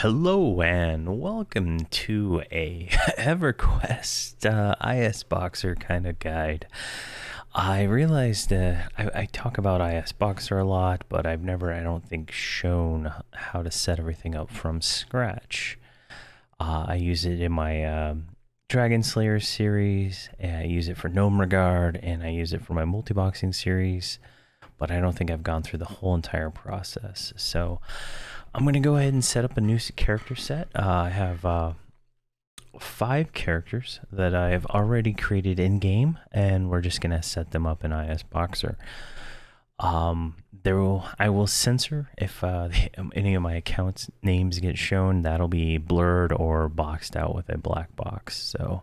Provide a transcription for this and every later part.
Hello and welcome to a Everquest ISBoxer kind of guide. I realized I talk about ISBoxer a lot, but I've never, I don't think, shown how to set everything up from scratch. I use it in my Dragon Slayer series, and I use it for Gnome Regard, and I use it for my Multiboxing series, but I don't think I've gone through the whole entire process. So I'm going to go ahead and set up a new character set. I have 5 characters that I've already created in-game, and we're just going to set them up in ISBoxer. I will censor if any of my accounts names get shown. That'll be blurred or boxed out with a black box. So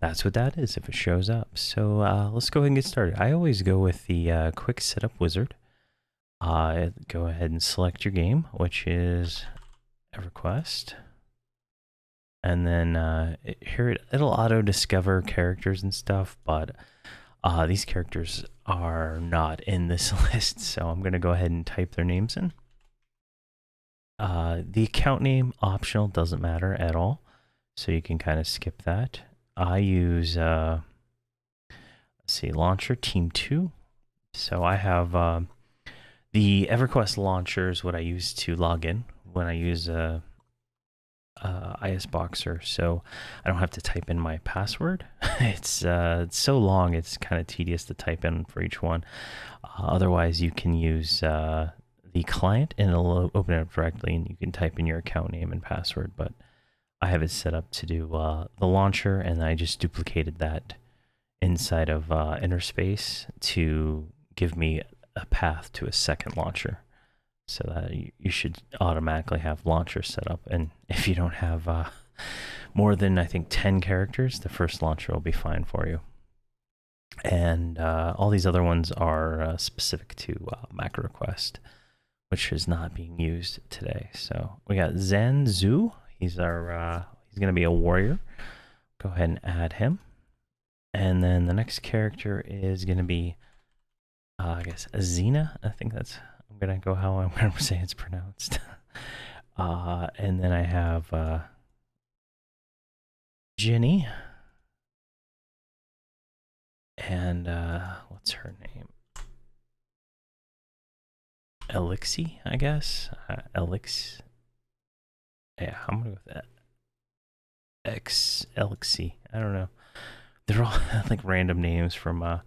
that's what that is if it shows up. So let's go ahead and get started. I always go with the quick setup wizard. Go ahead and select your game, which is Everquest. And then here it'll auto discover characters and stuff, but these characters are not in this list, so I'm going to go ahead and type their names in. The account name, optional, doesn't matter at all, so you can kind of skip that. I use, let's see, launcher team 2. So I have the Everquest launcher is what I use to log in when I use ISBoxer, so I don't have to type in my password. It's so long, it's kind of tedious to type in for each one. Otherwise, you can use the client and it'll open it up directly, and you can type in your account name and password. But I have it set up to do the launcher, and I just duplicated that inside of Interspace to give me a path to a second launcher, so that you should automatically have launcher set up. And if you don't have more than, I think, 10 characters, the first launcher will be fine for you. And all these other ones are specific to MacRequest, which is not being used today. So we got Zanzu. He's our he's going to be a warrior. Go ahead and add him. And then the next character is going to be I guess Azina. I think that's, I'm gonna go how I'm gonna say it's pronounced. And then I have Ginny, and what's her name? Elixie, I guess. Elix. Yeah, I'm gonna go with that. Elixie. I don't know. They're all like random names from a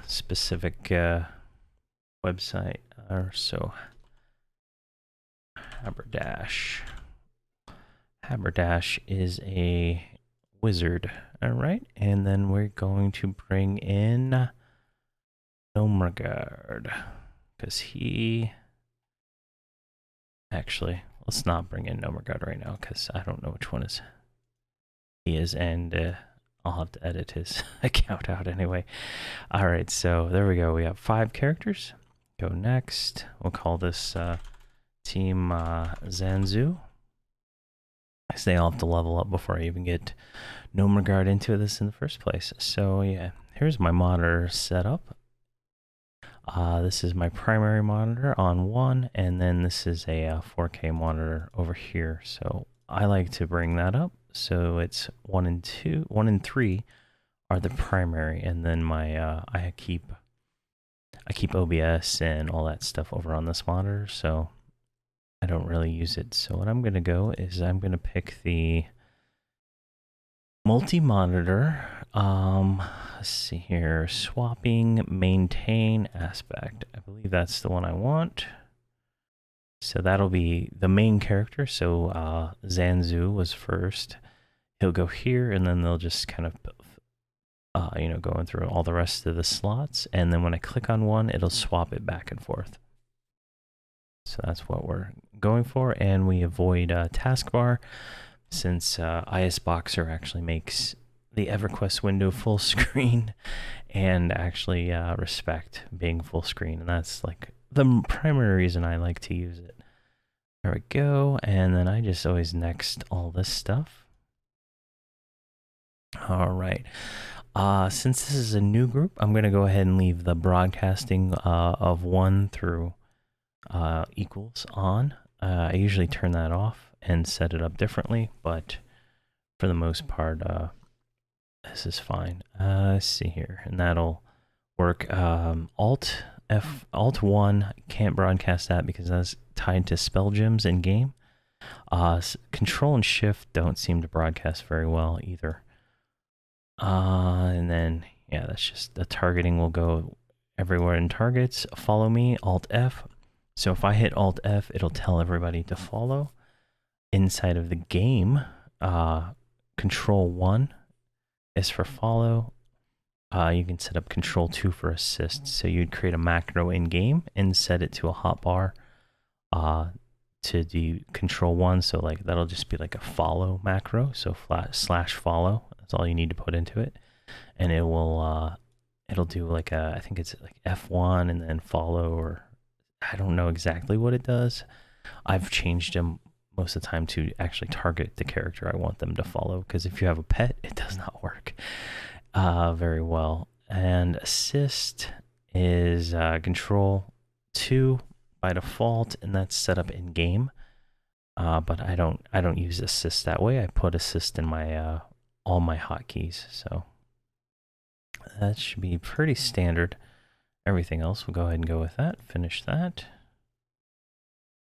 specific website, or so. Haberdash is a wizard. All right, and then we're going to bring in Nomregard, because he, actually, let's not bring in Nomregard right now, because I don't know which one is he is, and I'll have to edit his account out anyway. All right, so there we go. We have 5 characters. Go next. We'll call this Team Zanzu. They all have to level up before I even get Gnome Regard into this in the first place. So yeah, here's my monitor setup. This is my primary monitor on 1, and then this is a 4K monitor over here. So I like to bring that up. So it's 1 and 3 are the primary, and then my I keep OBS and all that stuff over on this monitor, so I don't really use it. So what I'm gonna go is I'm gonna pick the multi-monitor. Let's see here, swapping maintain aspect. I believe that's the one I want. So that'll be the main character. So Zanzu was first. He'll go here, and then they'll just kind of, going through all the rest of the slots. And then when I click on one, it'll swap it back and forth. So that's what we're going for. And we avoid taskbar, since ISBoxer actually makes the Everquest window full screen and actually respect being full screen. And that's like the primary reason I like to use it. There we go. And then I just always next all this stuff. All right. Since this is a new group, I'm going to go ahead and leave the broadcasting of 1 through equals on. I usually turn that off and set it up differently, but for the most part, this is fine. Let's see here, and that'll work. Alt 1 can't broadcast that because that's tied to spell gems in game. Control and Shift don't seem to broadcast very well either. And then yeah, that's just the targeting will go everywhere in targets. Follow me, Alt F. So if I hit Alt F, it'll tell everybody to follow. Inside of the game, Control 1 is for follow. You can set up Control 2 for assist. So you'd create a macro in game and set it to a hotbar to the Control 1. So like that'll just be like a follow macro. So /follow. That's all you need to put into it, and it will it'll do like I think it's like F1 and then follow, or I don't know exactly what it does. I've changed them most of the time to actually target the character I want them to follow, because if you have a pet, it does not work very well. And assist is Control 2 by default, and that's set up in game. But I don't use assist that way. I put assist in my all my hotkeys, so that should be pretty standard. Everything else, we'll go ahead and go with that. Finish that.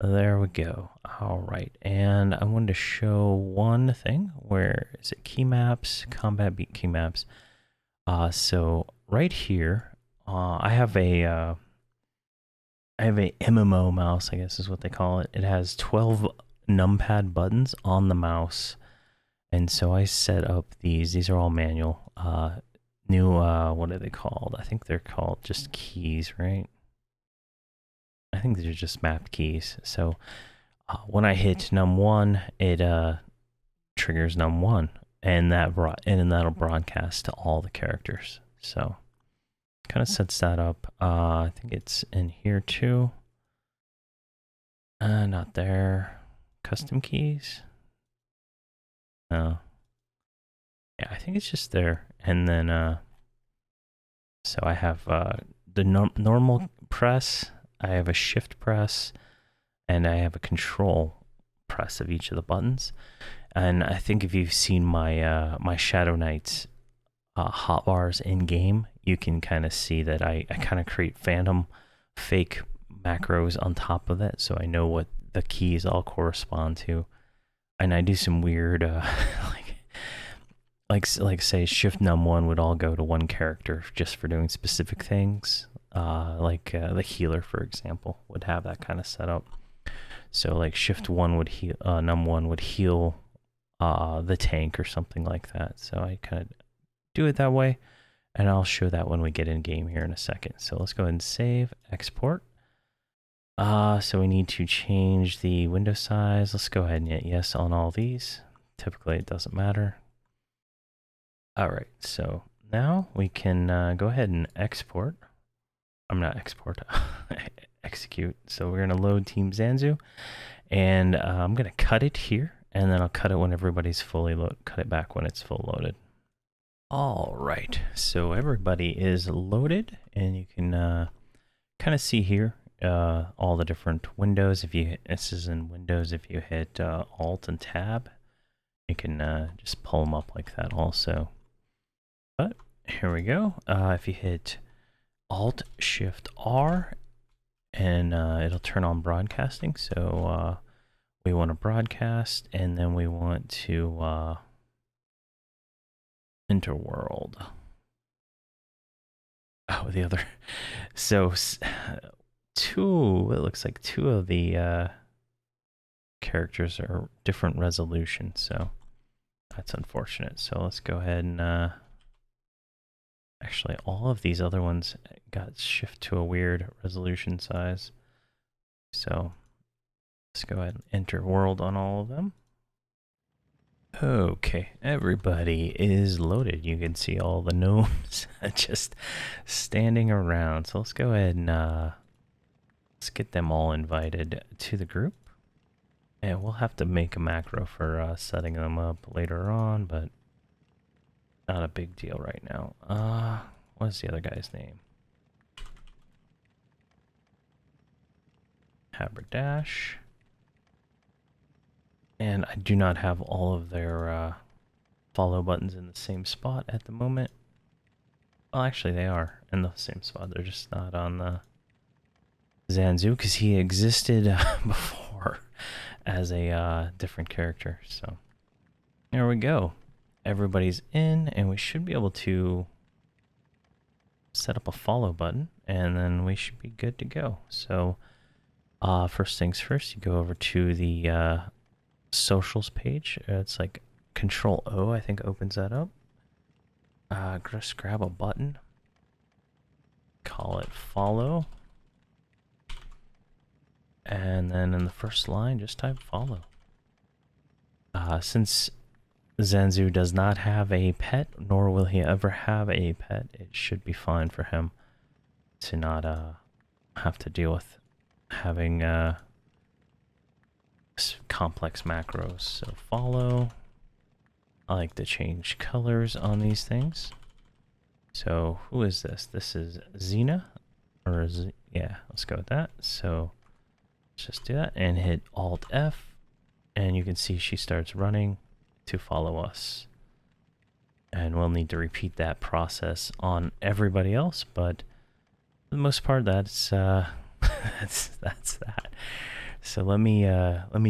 There we go. All right, and I wanted to show one thing. Where is it? Key maps, combat beat key maps. So right here, I have a MMO mouse, I guess is what they call it. It has 12 numpad buttons on the mouse, and so I set up these are all manual. New what are they called? I think they're called just keys, right? I think these are just map keys. So when I hit num1, it triggers num1, and that'll broadcast to all the characters. So kind of sets that up. I think it's in here too. Not there. Custom keys. No. Yeah, I think it's just there. And then so I have the normal press, I have a shift press, and I have a control press of each of the buttons. And I think if you've seen my my Shadow Knights hotbars in game, you can kind of see that I kind of create phantom fake macros on top of that, so I know what the keys all correspond to. And I do some weird like say shift num1 would all go to one character just for doing specific things. The healer, for example, would have that kind of setup. So like shift 1 would heal, num1 would heal the tank or something like that. So I kind of do it that way, and I'll show that when we get in game here in a second. So let's go ahead and save, export. So we need to change the window size. Let's go ahead and hit yes on all these. Typically it doesn't matter. All right, so now we can go ahead and export. I'm not export, execute. So we're gonna load Team Zanzu, and I'm gonna cut it here, and then I'll cut it when everybody's fully loaded. Cut it back when it's full loaded. All right, so everybody is loaded, and you can kind of see here all the different windows. This is in Windows, if you hit Alt and Tab, you can just pull them up like that also. But here we go. If you hit Alt Shift R, and it'll turn on broadcasting. So we want to broadcast, and then we want to enter world. Oh, the other. So it looks like two of the characters are different resolutions, so that's unfortunate. So let's go ahead and actually all of these other ones got shift to a weird resolution size. So let's go ahead and enter world on all of them. Okay, everybody is loaded. You can see all the gnomes just standing around. So let's go ahead and let's get them all invited to the group. And we'll have to make a macro for setting them up later on, but not a big deal right now. What's the other guy's name? Haberdash. And I do not have all of their follow buttons in the same spot at the moment. Well, actually, they are in the same spot. They're just not on the Zanzu because he existed before as a different character. So there we go. Everybody's in, and we should be able to set up a follow button, and then we should be good to go. So first things first, you go over to the socials page. It's like Control O, I think, opens that up. Just grab a button, call it follow, and then in the first line, just type follow. Since Zanzu does not have a pet, nor will he ever have a pet, it should be fine for him to not have to deal with having complex macros. So follow. I like to change colors on these things. So who is this? This is Xena, or yeah, let's go with that. So let's just do that and hit Alt F, and you can see she starts running to follow us. And we'll need to repeat that process on everybody else, but for the most part, that's that's that. So let me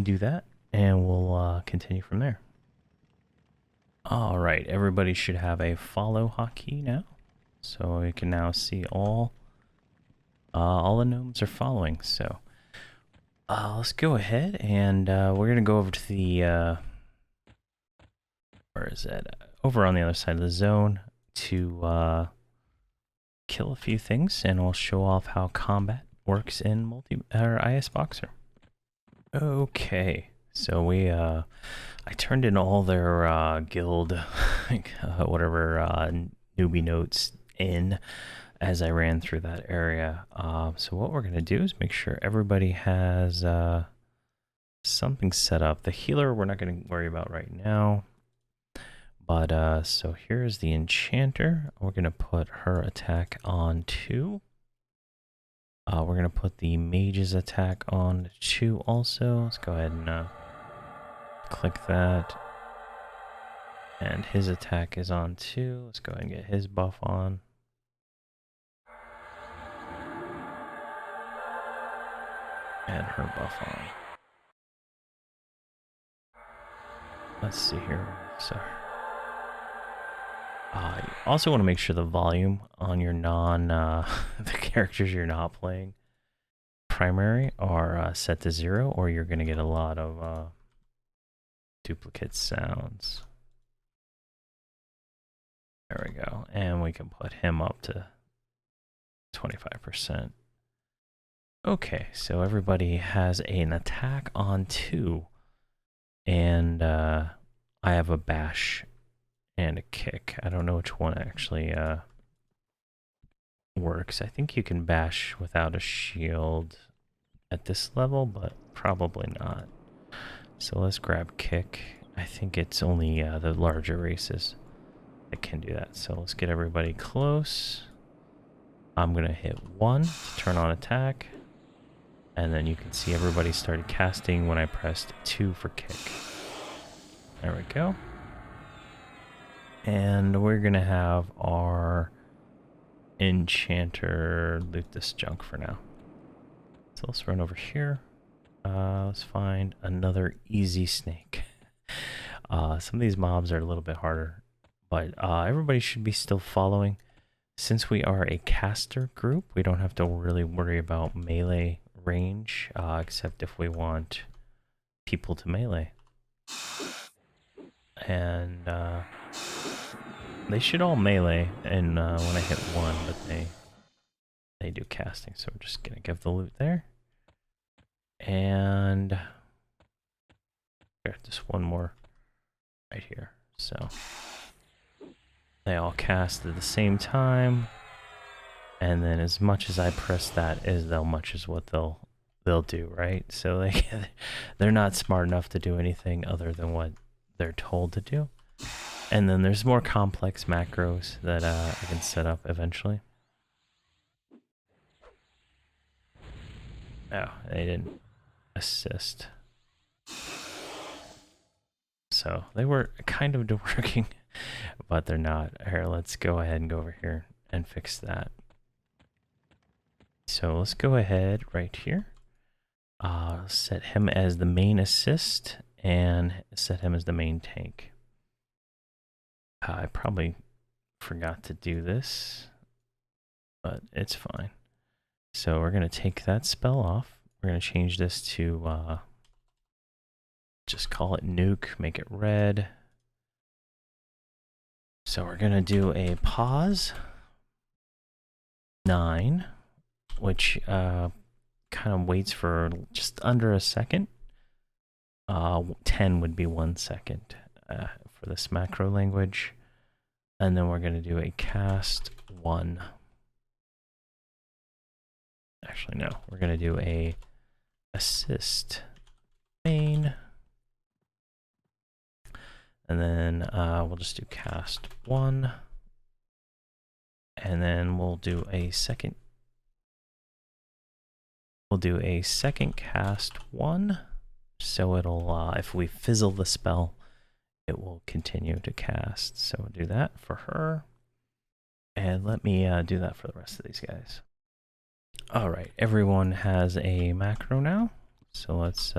do that, and we'll continue from there. All right, everybody should have a follow hotkey now, so we can now see all the gnomes are following. So let's go ahead and we're gonna go over to the where is it? Over on the other side of the zone to kill a few things, and we'll show off how combat works in ISBoxer. Okay, so I turned in all their guild, whatever newbie notes in as I ran through that area. So what we're gonna do is make sure everybody has something set up. The healer we're not gonna worry about right now. But so here's the enchanter. We're gonna put her attack on 2. We're gonna put the mage's attack on 2 also. Let's go ahead and click that. And his attack is on 2. Let's go ahead and get his buff on. And her buff on. Let's see here. So you also want to make sure the volume on your the characters you're not playing primary are set to 0, or you're going to get a lot of duplicate sounds. There we go. And we can put him up to 25%. Okay, so everybody has an attack on 2. And I have a bash and a kick. I don't know which one actually works. I think you can bash without a shield at this level, but probably not. So let's grab kick. I think it's only the larger races that can do that. So let's get everybody close. I'm gonna hit 1 to turn on attack, and then you can see everybody started casting when I pressed 2 for kick. There we go. And we're gonna have our enchanter loot this junk for now. So let's run over here. Let's find another easy snake. Some of these mobs are a little bit harder, but everybody should be still following. Since we are a caster group, we don't have to really worry about melee range, except if we want people to melee. And they should all melee, and when I hit 1, but they do casting, so we're just gonna give the loot there. And just one more right here. So they all cast at the same time, and then as much as I press that is how much is what they'll do, right? So they're not smart enough to do anything other than what they're told to do. And then there's more complex macros that I can set up eventually. Oh, they didn't assist. So they were kind of working, but they're not. Here, let's go ahead and go over here and fix that. So let's go ahead right here. Set him as the main assist and set him as the main tank. I probably forgot to do this, but it's fine. So we're going to take that spell off. We're going to change this to just call it nuke, make it red. So we're going to do a pause 9, which kind of waits for just under a second. 10 would be 1 second for this macro language. And then we're going to do a cast 1. Actually, no, we're going to do a assist main. And then we'll just do cast 1. And then we'll do a second. We'll do a second cast 1. So it'll, if we fizzle the spell, it will continue to cast. So we'll do that for her. And let me do that for the rest of these guys. All right, everyone has a macro now. So let's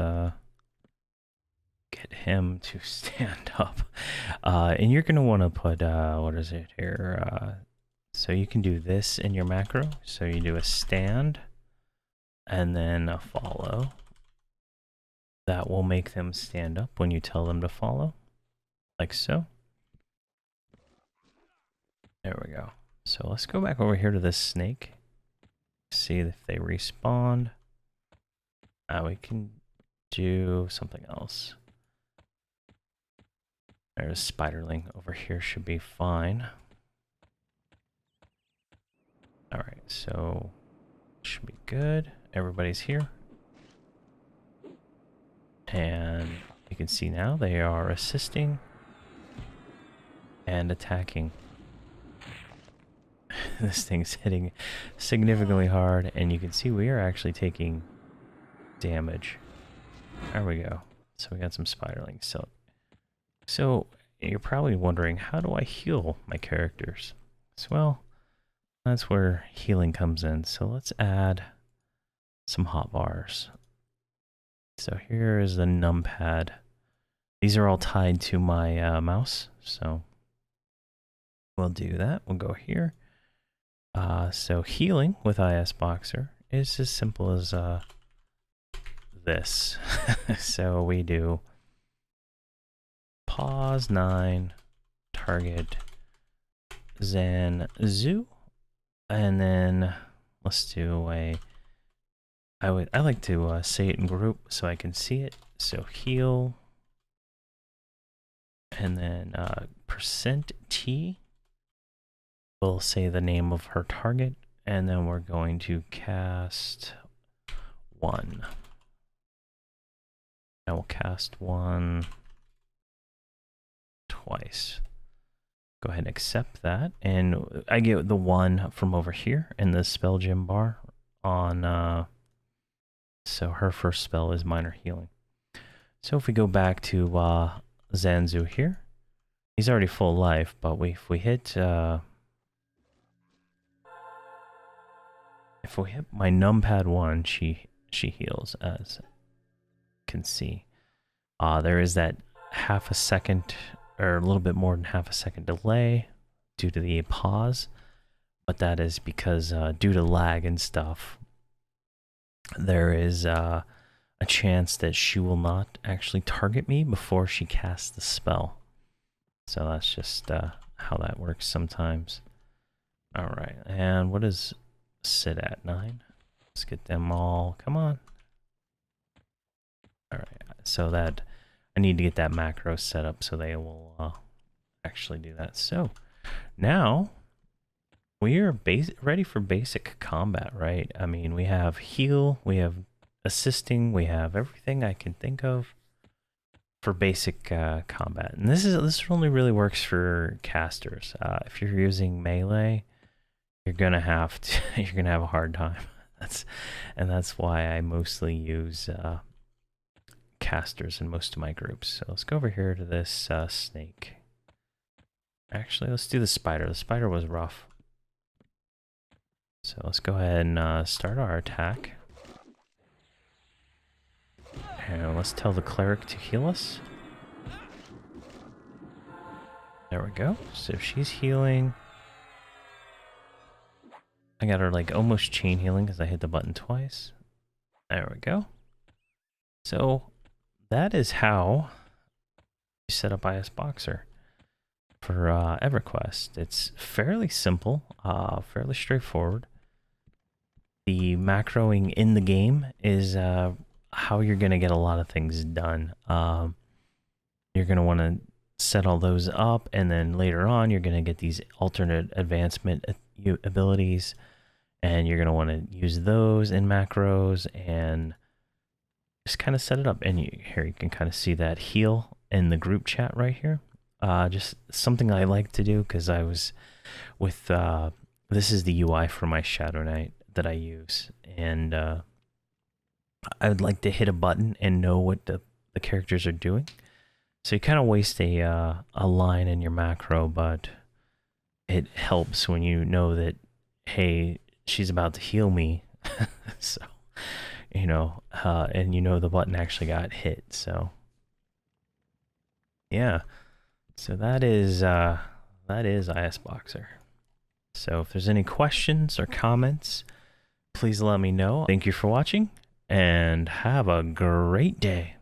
get him to stand up. And you're going to want to put, what is it here? So you can do this in your macro. So you do a stand and then a follow. That will make them stand up when you tell them to follow, like so. There we go. So let's go back over here to this snake. See if they respawn. We can do something else. There's a spiderling over here, should be fine. Alright, so should be good. Everybody's here. And you can see now they are assisting and attacking. This thing's hitting significantly hard, and you can see we are actually taking damage. There we go. So we got some spiderlings. So you're probably wondering, how do I heal my characters? So, well, that's where healing comes in. So let's add some hotbars. So here is the numpad. These are all tied to my mouse, so we'll do that. We'll go here. So healing with ISBoxer is as simple as this. So we do pause 9, target Zanzu, and then let's do a. I like to say it in group so I can see it. So heal, and then %T. We'll say the name of her target, and then we're going to cast 1. I will cast 1 twice. Go ahead and accept that, and I get the 1 from over here in the spell gem bar on. So her first spell is minor healing. So if we go back to Zanzu here, he's already full life, but if we hit my numpad 1, she heals, as you can see. There is that half a second, or a little bit more than half a second delay due to the pause, but that is because due to lag and stuff, there is a chance that she will not actually target me before she casts the spell. So that's just how that works sometimes. All right, and what does sit at 9? Let's get them all. Come on. All right, so that I need to get that macro set up so they will actually do that. So now we are ready for basic combat, right? I mean, we have heal, we have assisting, we have everything I can think of for basic combat. And this only really works for casters. If you're using melee, you're gonna have a hard time. That's why I mostly use casters in most of my groups. So let's go over here to this snake. Actually, let's do the spider. The spider was rough. So let's go ahead and start our attack. And let's tell the cleric to heal us. There we go. So she's healing. I got her like almost chain healing because I hit the button twice. There we go. So that is how you set up ISBoxer for Everquest. It's fairly simple, fairly straightforward. The macroing in the game is how you're going to get a lot of things done. You're going to want to set all those up, and then later on you're going to get these alternate advancement abilities, and you're going to want to use those in macros and just kind of set it up. And here you can kind of see that heal in the group chat right here. Just something I like to do because I was with this is the UI for my Shadow Knight that I use, and I would like to hit a button and know what the characters are doing. So you kind of waste a line in your macro, but it helps when you know that, hey, she's about to heal me. So, you know, and you know the button actually got hit. So, yeah. So that is ISBoxer. So if there's any questions or comments, please let me know. Thank you for watching, and have a great day.